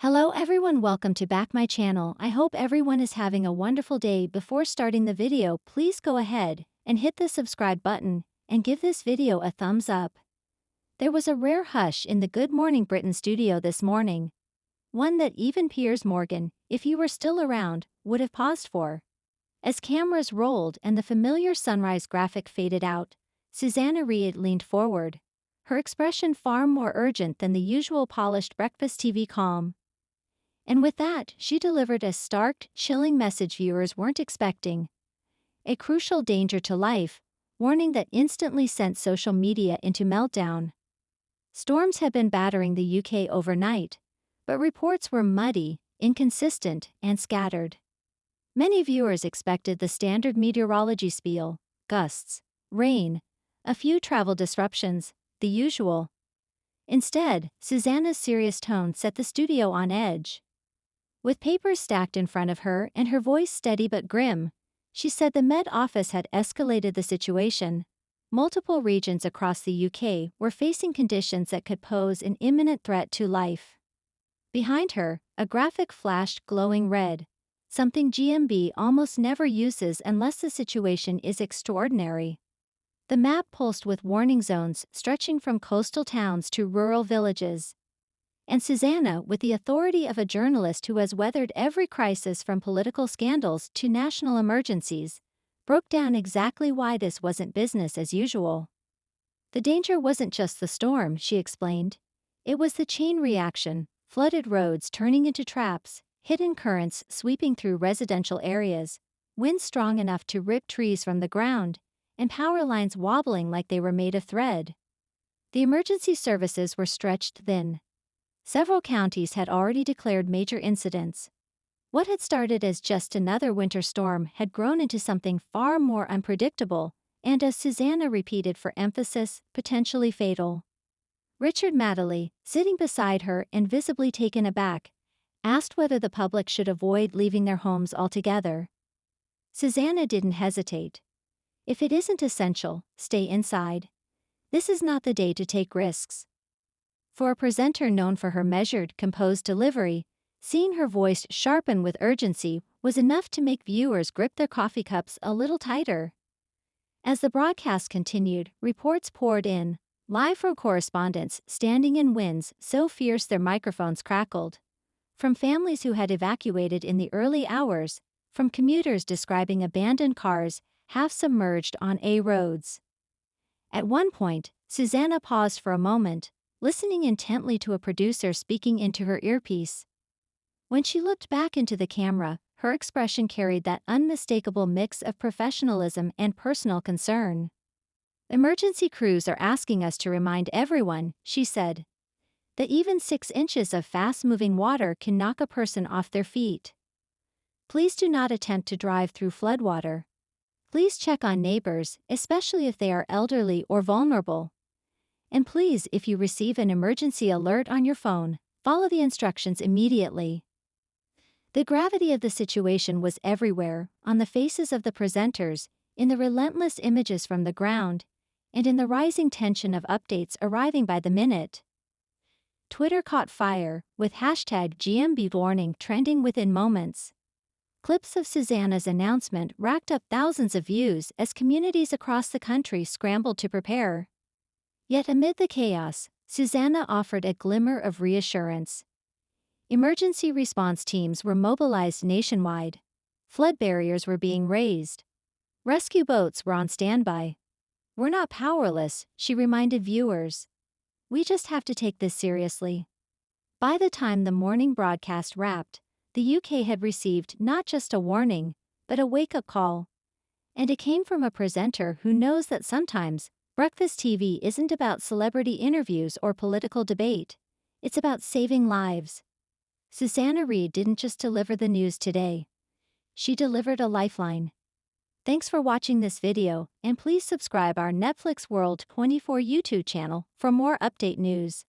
Hello everyone, welcome to back my channel. I hope everyone is having a wonderful day. Before starting the video, please go ahead and hit the subscribe button and give this video a thumbs up. There was a rare hush in the Good Morning Britain studio this morning. One that even Piers Morgan, if he were still around, would have paused for. As cameras rolled and the familiar sunrise graphic faded out, Susanna Reid leaned forward, her expression far more urgent than the usual polished breakfast TV calm. And with that, she delivered a stark, chilling message viewers weren't expecting. A crucial danger to life, warning that instantly sent social media into meltdown. Storms had been battering the UK overnight, but reports were muddy, inconsistent, and scattered. Many viewers expected the standard meteorology spiel: gusts, rain, a few travel disruptions, the usual. Instead, Susanna's serious tone set the studio on edge. With papers stacked in front of her and her voice steady but grim, she said the Met Office had escalated the situation. Multiple regions across the UK were facing conditions that could pose an imminent threat to life. Behind her, a graphic flashed glowing red, something GMB almost never uses unless the situation is extraordinary. The map pulsed with warning zones stretching from coastal towns to rural villages. And Susanna, with the authority of a journalist who has weathered every crisis from political scandals to national emergencies, broke down exactly why this wasn't business as usual. The danger wasn't just the storm, she explained. It was the chain reaction: flooded roads turning into traps, hidden currents sweeping through residential areas, winds strong enough to rip trees from the ground, and power lines wobbling like they were made of thread. The emergency services were stretched thin. Several counties had already declared major incidents. What had started as just another winter storm had grown into something far more unpredictable, and, as Susanna repeated for emphasis, potentially fatal. Richard Madeley, sitting beside her and visibly taken aback, asked whether the public should avoid leaving their homes altogether. Susanna didn't hesitate. If it isn't essential, stay inside. This is not the day to take risks. For a presenter known for her measured, composed delivery, seeing her voice sharpen with urgency was enough to make viewers grip their coffee cups a little tighter. As the broadcast continued, reports poured in, live from correspondents standing in winds so fierce their microphones crackled. From families who had evacuated in the early hours, from commuters describing abandoned cars half submerged on A roads. At one point, Susanna paused for a moment, listening intently to a producer speaking into her earpiece. When she looked back into the camera, her expression carried that unmistakable mix of professionalism and personal concern. "Emergency crews are asking us to remind everyone," she said, "that even 6 inches of fast-moving water can knock a person off their feet. Please do not attempt to drive through floodwater. Please check on neighbors, especially if they are elderly or vulnerable. And please, if you receive an emergency alert on your phone, follow the instructions immediately." The gravity of the situation was everywhere, on the faces of the presenters, in the relentless images from the ground, and in the rising tension of updates arriving by the minute. Twitter caught fire, with hashtag #GMBWarning trending within moments. Clips of Susanna's announcement racked up thousands of views as communities across the country scrambled to prepare. Yet amid the chaos, Susanna offered a glimmer of reassurance. Emergency response teams were mobilized nationwide. Flood barriers were being raised. Rescue boats were on standby. "We're not powerless," she reminded viewers. "We just have to take this seriously." By the time the morning broadcast wrapped, the UK had received not just a warning, but a wake-up call. And it came from a presenter who knows that sometimes breakfast TV isn't about celebrity interviews or political debate. It's about saving lives. Susanna Reid didn't just deliver the news today. She delivered a lifeline. Thanks for watching this video, and please subscribe our Netflix World 24 YouTube channel for more update news.